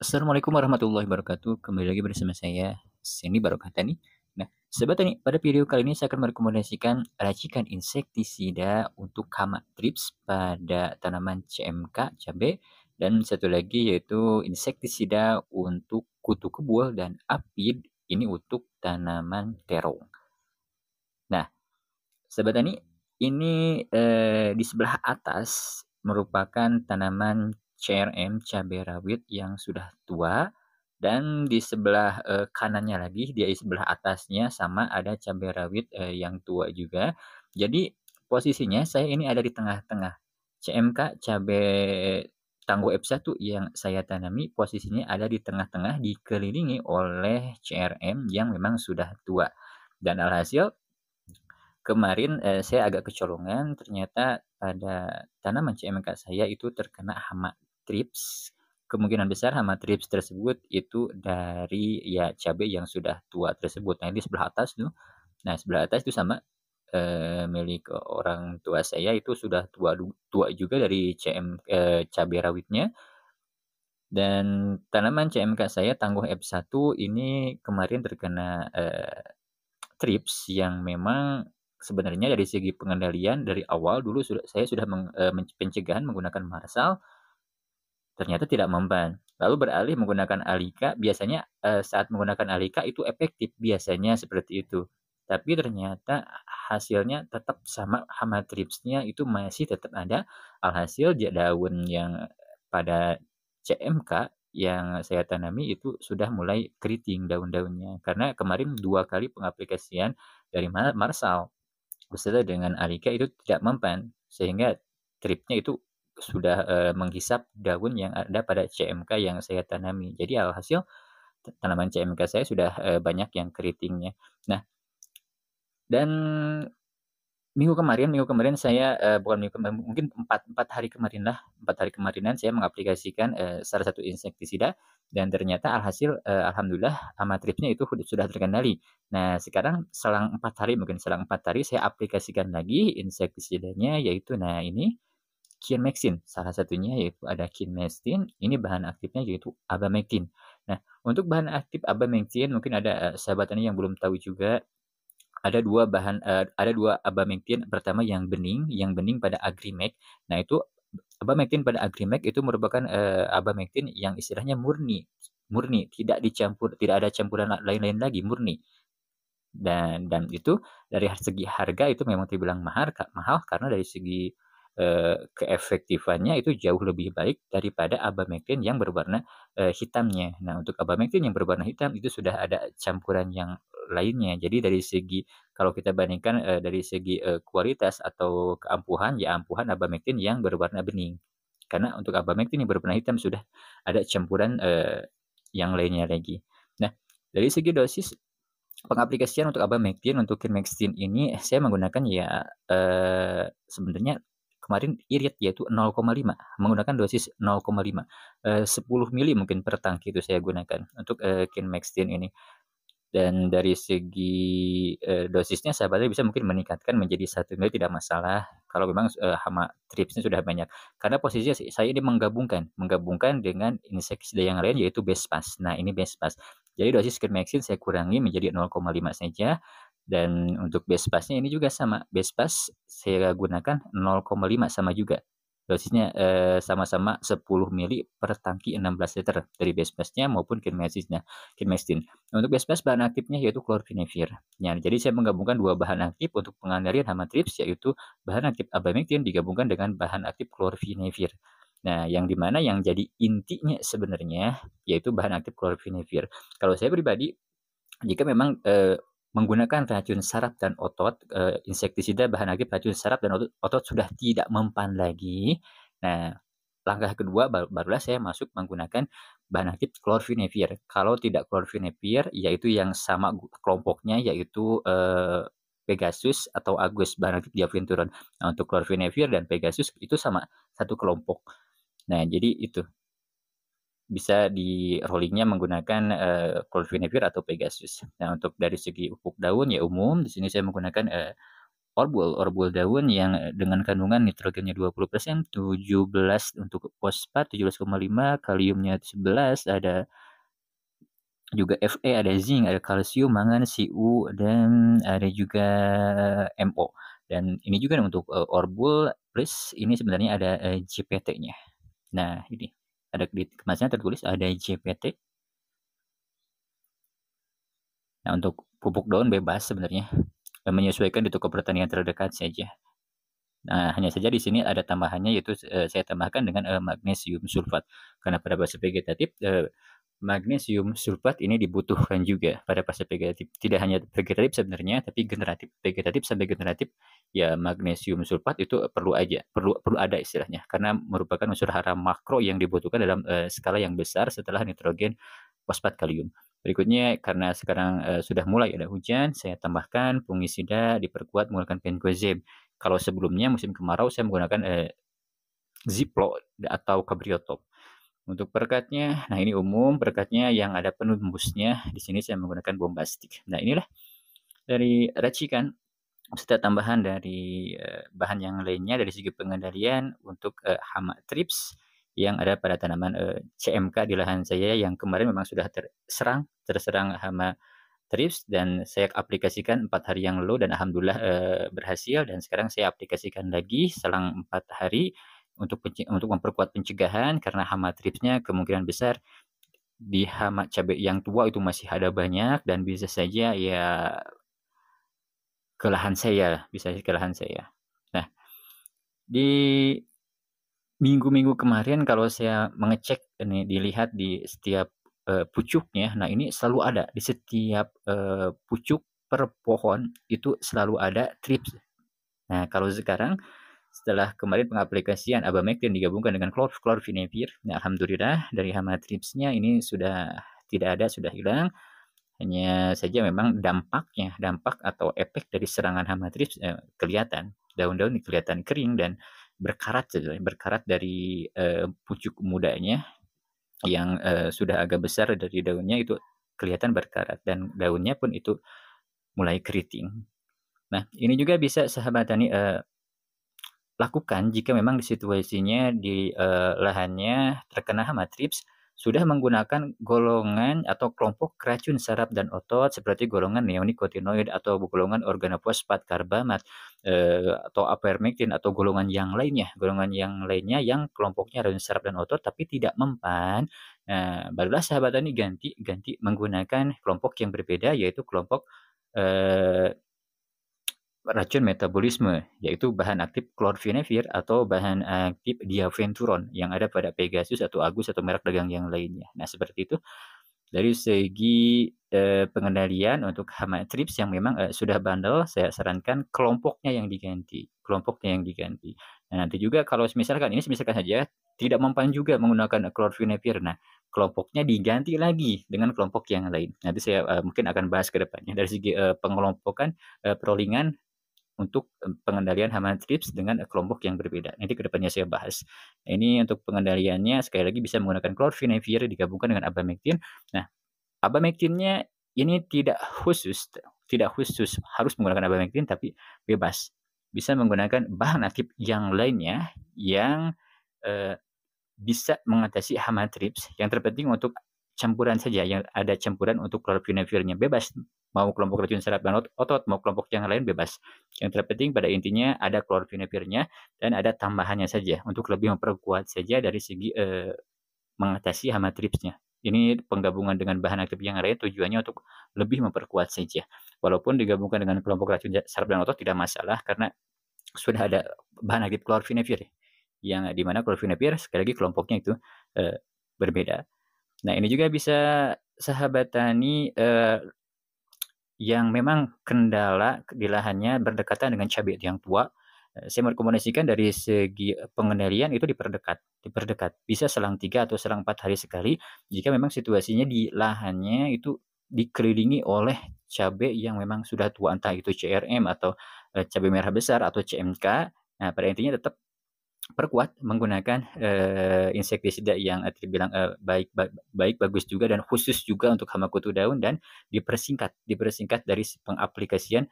Assalamualaikum warahmatullahi wabarakatuh. Kembali lagi bersama saya, Sandy Barokah Tani. Nah, Sobat Tani, pada video kali ini saya akan merekomendasikan racikan insektisida untuk hama thrips pada tanaman CMK, cabai, dan satu lagi yaitu insektisida untuk kutu kebul dan apid, ini untuk tanaman terong. Nah, Sobat Tani, ini di sebelah atas merupakan tanaman CRM, cabai rawit yang sudah tua, dan di sebelah kanannya lagi, di sebelah atasnya sama ada cabai rawit yang tua juga. Jadi posisinya saya ini ada di tengah-tengah. CMK, cabai tangguh F1 yang saya tanami, posisinya ada di tengah-tengah, dikelilingi oleh CRM yang memang sudah tua. Dan alhasil kemarin, saya agak kecolongan, ternyata pada tanaman CMK saya itu terkena hama thrips. Kemungkinan besar hama thrips tersebut itu dari, ya, cabai yang sudah tua tersebut. Nah, di sebelah atas tuh, nah, sebelah atas itu sama, milik orang tua saya itu sudah tua juga dari cabai rawitnya. Dan tanaman CMK saya tangguh F1 ini kemarin terkena, thrips yang memang sebenarnya dari segi pengendalian dari awal dulu saya sudah pencegahan menggunakan Marsal, ternyata tidak mempan. Lalu beralih menggunakan Alika, biasanya, saat menggunakan Alika itu efektif, biasanya seperti itu. Tapi ternyata hasilnya tetap sama, hama tripsnya itu masih tetap ada. Alhasil daun yang pada CMK yang saya tanami itu sudah mulai keriting daun-daunnya. Karena kemarin 2 kali pengaplikasian dari Marsal beserta dengan Alika itu tidak mempan, sehingga tripnya itu sudah, menghisap daun yang ada pada CMK yang saya tanami. Jadi alhasil tanaman CMK saya sudah, banyak yang keritingnya. Nah, dan minggu kemarin saya, bukan minggu kemarin, mungkin 4 hari kemarin lah, 4 hari kemarinan saya mengaplikasikan, salah satu insektisida dan ternyata alhasil, alhamdulillah hama tripsnya itu sudah terkendali. Nah, sekarang selang 4 hari saya aplikasikan lagi insektisidanya yaitu, nah, ini Kinmexin, salah satunya yaitu ada Kinmexin, ini bahan aktifnya yaitu Abamectin. Nah, untuk bahan aktif Abamectin mungkin ada, sahabat tani yang belum tahu juga, ada 2 Abamectin, pertama yang bening pada Agrimek. Nah, itu Abamectin pada Agrimek itu merupakan, Abamectin yang istilahnya murni murni, tidak ada campuran lain-lain lagi, murni. Dan itu dari segi harga itu memang terbilang mahal karena dari segi, keefektifannya itu jauh lebih baik daripada Abamectin yang berwarna, hitamnya. Nah, untuk Abamectin yang berwarna hitam itu sudah ada campuran yang lainnya. Jadi dari segi kalau kita bandingkan, dari segi, kualitas atau keampuhan, ya ampuhan Abamectin yang berwarna bening. Karena untuk Abamectin yang berwarna hitam sudah ada campuran, yang lainnya lagi. Nah, dari segi dosis pengaplikasian untuk Abamectin, untuk Kinmexin ini saya menggunakan, ya, sebenarnya kemarin irit yaitu 0,5, menggunakan dosis 0,5, 10 mili mungkin per tangki itu saya gunakan untuk, Kinmexin ini. Dan dari segi, dosisnya sahabatnya bisa mungkin meningkatkan menjadi 1 mili tidak masalah kalau memang, hama tripsnya sudah banyak. Karena posisinya saya ini menggabungkan dengan insektisida yang lain yaitu Bestpas. Nah, ini Bestpas. Jadi dosis Kinmexin saya kurangi menjadi 0,5 saja, dan untuk Bestpasnya ini juga sama, Bestpas saya gunakan 0,5 sama juga. Dosisnya, sama-sama 10 mili per tangki 16 liter dari Bestpasnya maupun Kinmexin. Untuk Bestpas bahan aktifnya yaitu Chlorphenifir. Ya, jadi saya menggabungkan 2 bahan aktif untuk pengendalian hama thrips yaitu bahan aktif Abamectin digabungkan dengan bahan aktif Chlorphenifir. Nah, yang di mana yang jadi intinya sebenarnya yaitu bahan aktif Chlorphenifir. Kalau saya pribadi, jika memang, menggunakan racun saraf dan otot, insektisida bahan aktif racun saraf dan otot sudah tidak mempan lagi. Nah, langkah kedua barulah saya masuk menggunakan bahan aktif Chlorphenifir. Kalau tidak Chlorphenifir, yaitu yang sama kelompoknya yaitu, Pegasus atau Agus, bahan aktif Diafenturon. Nah, untuk Chlorphenifir dan Pegasus itu sama, satu kelompok. Nah, jadi itu. Bisa di rollingnya menggunakan, Chlorphenifir atau Pegasus. Nah, untuk dari segi pupuk daun ya umum, di sini saya menggunakan, orbul daun yang dengan kandungan nitrogennya 20%, 17 untuk fosfat, 17,5, kaliumnya 11, ada juga Fe, ada zinc, ada kalsium, mangan, Cu, dan ada juga Mo. Dan ini juga untuk orbul plus ini sebenarnya ada JPT-nya. Nah, ini ada di kemasannya tertulis ada JPT. Nah, untuk pupuk daun bebas sebenarnya, menyesuaikan di toko pertanian terdekat saja. Nah, hanya saja di sini ada tambahannya yaitu saya tambahkan dengan magnesium sulfat. Karena pada fase vegetatif magnesium sulfat ini dibutuhkan juga pada fase vegetatif. Tidak hanya vegetatif sebenarnya, tapi generatif. Vegetatif sampai generatif ya magnesium sulfat itu perlu aja, perlu ada istilahnya karena merupakan unsur hara makro yang dibutuhkan dalam skala yang besar setelah nitrogen, fosfat, kalium. Berikutnya karena sekarang sudah mulai ada hujan, saya tambahkan fungisida diperkuat menggunakan penkozeb. Kalau sebelumnya musim kemarau saya menggunakan Ziplo atau Cabriotop. Untuk perekatnya, nah ini umum perekatnya yang ada penembusnya. Di sini saya menggunakan bombastik. Nah inilah dari racikan serta tambahan dari bahan yang lainnya dari segi pengendalian untuk hama trips yang ada pada tanaman CMK di lahan saya yang kemarin memang sudah terserang hama trips dan saya aplikasikan 4 hari yang lalu dan alhamdulillah berhasil dan sekarang saya aplikasikan lagi selang 4 hari untuk memperkuat pencegahan karena hama tripsnya kemungkinan besar di hama cabai yang tua itu masih ada banyak dan bisa saja ya ke lahan saya, bisa ke lahan saya. Nah, di minggu-minggu kemarin kalau saya mengecek ini dilihat di setiap pucuknya, nah ini selalu ada di setiap pucuk per pohon itu selalu ada trips. Nah, kalau sekarang setelah kemarin pengaplikasian Abamectin digabungkan dengan chlorfinepir, nah alhamdulillah dari hama tripsnya ini sudah tidak ada, sudah hilang. Hanya saja memang dampak atau efek dari serangan hama trips kelihatan. Daun-daun kelihatan kering dan berkarat dari pucuk mudanya yang sudah agak besar dari daunnya itu kelihatan berkarat dan daunnya pun itu mulai keriting. Nah, ini juga bisa sahabat tani lakukan jika memang di situasinya di lahannya terkena hama trips sudah menggunakan golongan atau kelompok racun saraf dan otot seperti golongan neonikotinoid atau golongan organofosfat karbamat atau apermectin atau golongan yang lainnya yang kelompoknya racun saraf dan otot tapi tidak mempan. Nah, barulah sahabat tani ganti menggunakan kelompok yang berbeda yaitu kelompok racun metabolisme, yaitu bahan aktif chlorfinepir atau bahan aktif diaventuron yang ada pada Pegasus atau Agus atau merek dagang yang lainnya. Nah, seperti itu. Dari segi pengendalian untuk hama trips yang memang sudah bandel, saya sarankan kelompoknya yang diganti. Nah, nanti juga kalau misalkan saja tidak mempan juga menggunakan chlorfinepir. Nah, kelompoknya diganti lagi dengan kelompok yang lain. Nanti saya mungkin akan bahas ke depannya dari segi pengelompokan perolingan untuk pengendalian hama trips dengan kelompok yang berbeda. Nanti kedepannya saya bahas. Nah, ini untuk pengendaliannya sekali lagi bisa menggunakan chlorfinepir digabungkan dengan abamectin. Nah, abamectinnya ini tidak khusus harus menggunakan abamectin tapi bebas. Bisa menggunakan bahan aktif yang lainnya yang bisa mengatasi hama trips. Yang terpenting untuk campuran saja yang ada campuran untuk chlorfinepirnya bebas. Mau kelompok racun saraf dan otot, mau kelompok yang lain bebas. Yang terpenting pada intinya ada chlorfinepirnya dan ada tambahannya saja untuk lebih memperkuat saja dari segi mengatasi hama tripsnya. Ini penggabungan dengan bahan aktif yang lain tujuannya untuk lebih memperkuat saja. Walaupun digabungkan dengan kelompok racun saraf dan otot tidak masalah karena sudah ada bahan aktif chlorfinepir yang dimana chlorfinepir sekali lagi kelompoknya itu berbeda. Nah, ini juga bisa sahabat tani yang memang kendala di lahannya berdekatan dengan cabai yang tua. Saya merekomendasikan dari segi pengendalian itu diperdekat. Bisa selang 3 atau selang 4 hari sekali jika memang situasinya di lahannya itu dikelilingi oleh cabai yang memang sudah tua, entah itu CRM atau cabai merah besar atau CMK. Nah, pada intinya tetap perkuat menggunakan insektisida yang terbilang baik bagus juga dan khusus juga untuk hama kutu daun dan dipersingkat dari pengaplikasian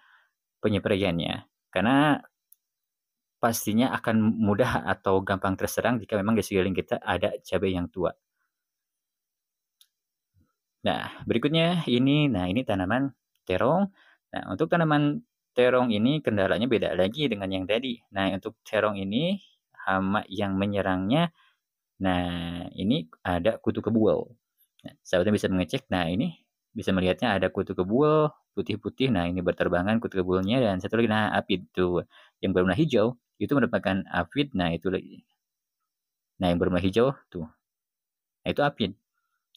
penyempraiannya. Karena pastinya akan mudah atau gampang terserang jika memang di sekeliling kita ada cabai yang tua. Nah, berikutnya ini tanaman terong. Nah, untuk tanaman terong ini kendalanya beda lagi dengan yang tadi. Nah, untuk terong ini hama yang menyerangnya, nah ini ada kutu kebul. Nah, sahabatnya bisa mengecek. Nah, ini bisa melihatnya ada kutu kebul putih-putih. Nah, ini berterbangan kutu kebulnya dan satu lagi nah apit tuh yang berwarna hijau itu merupakan apit. Nah, itu lagi. Nah, yang berwarna hijau tuh. Nah, itu apit.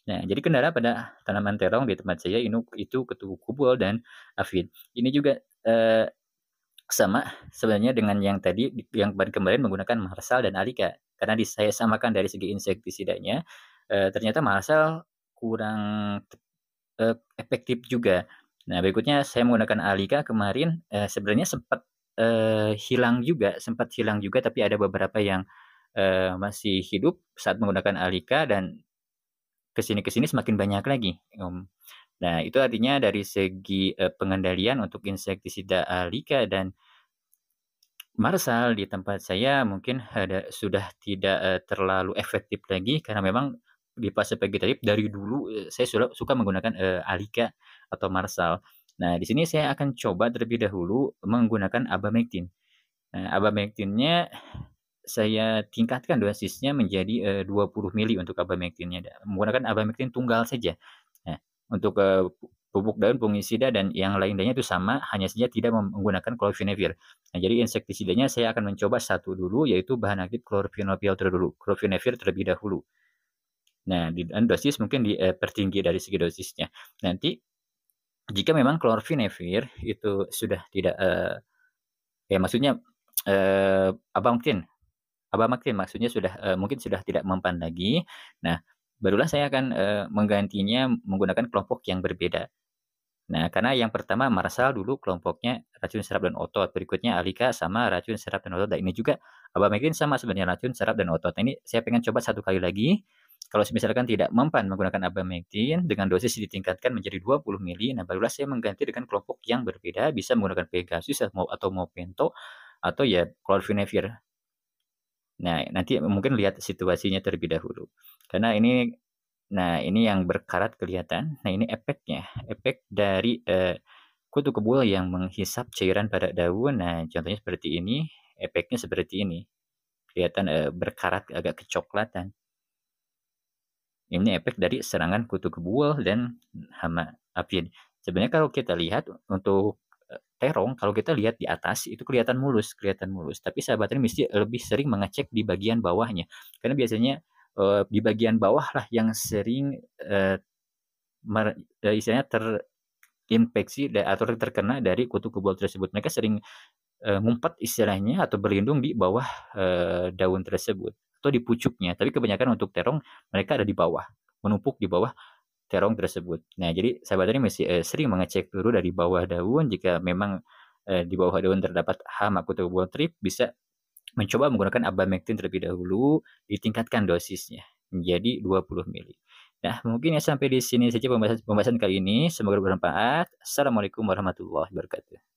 Nah, jadi kendala pada tanaman terong di tempat saya ini itu kutu kebul dan apit. Ini juga sama sebenarnya dengan yang tadi yang kemarin menggunakan Marsal dan Alika. Karena saya samakan dari segi insektisidanya, ternyata Marsal kurang efektif juga. Nah, berikutnya saya menggunakan Alika kemarin, sebenarnya sempat hilang juga, tapi ada beberapa yang, masih hidup saat menggunakan Alika dan kesini kesini semakin banyak lagi, Nah, itu artinya dari segi, pengendalian untuk insektisida Alika dan Marsal di tempat saya mungkin sudah tidak, terlalu efektif lagi karena memang di fase vegetatif dari dulu, saya suka menggunakan, Alika atau Marsal. Nah, di sini saya akan coba terlebih dahulu menggunakan Abamectin. Nah, Abamectin-nya saya tingkatkan dosisnya menjadi, 20 mili untuk Abamectin-nya, menggunakan Abamectin tunggal saja. Nah, untuk, pupuk daun, fungisida, dan yang lain-lainnya itu sama, hanya saja tidak menggunakan Chlorphenifir. Nah, jadi insektisidanya saya akan mencoba satu dulu, yaitu bahan aktif Chlorphenifir terlebih dahulu. Nah, dan dosis mungkin dipertinggi dari segi dosisnya. Nanti jika memang Chlorphenifir itu sudah tidak, ya maksudnya, Abamectin Abamectin maksudnya sudah, mungkin sudah tidak mempan lagi. Nah, barulah saya akan, menggantinya menggunakan kelompok yang berbeda. Nah, karena yang pertama Marsal dulu kelompoknya racun serap dan otot, berikutnya Alika sama racun serap dan otot, dan ini juga Abamectin sama sebenarnya racun serap dan otot. Nah, ini saya pengen coba satu kali lagi, kalau misalkan tidak mempan menggunakan Abamectin dengan dosis ditingkatkan menjadi 20 mili, nah barulah saya mengganti dengan kelompok yang berbeda, bisa menggunakan Pegasus atau Movento atau ya Chlorphenifir. Nah, nanti mungkin lihat situasinya terlebih dahulu. Karena ini yang berkarat kelihatan. Nah, ini efeknya, efek dari, kutu kebul yang menghisap cairan pada daun. Nah, contohnya seperti ini, efeknya seperti ini. Kelihatan, berkarat agak kecoklatan. Ini efek dari serangan kutu kebul dan hama apid. Sebenarnya kalau kita lihat untuk, terong, kalau kita lihat di atas itu kelihatan mulus, tapi sahabat ini mesti lebih sering mengecek di bagian bawahnya. Karena biasanya, di bagian bawah lah yang sering, istilahnya terinfeksi atau terkena dari kutu kebul tersebut. Mereka sering, ngumpet istilahnya atau berlindung di bawah, daun tersebut atau di pucuknya. Tapi kebanyakan untuk terong mereka ada di bawah, menumpuk di bawah terong tersebut. Nah, jadi sahabat tani mesti, sering mengecek dulu dari bawah daun jika memang, di bawah daun terdapat hama kutu kebul trip, bisa mencoba menggunakan Abamectin terlebih dahulu, ditingkatkan dosisnya menjadi 20 mili. Nah, mungkin ya sampai di sini saja pembahasan kali ini, semoga bermanfaat. Assalamualaikum warahmatullahi wabarakatuh.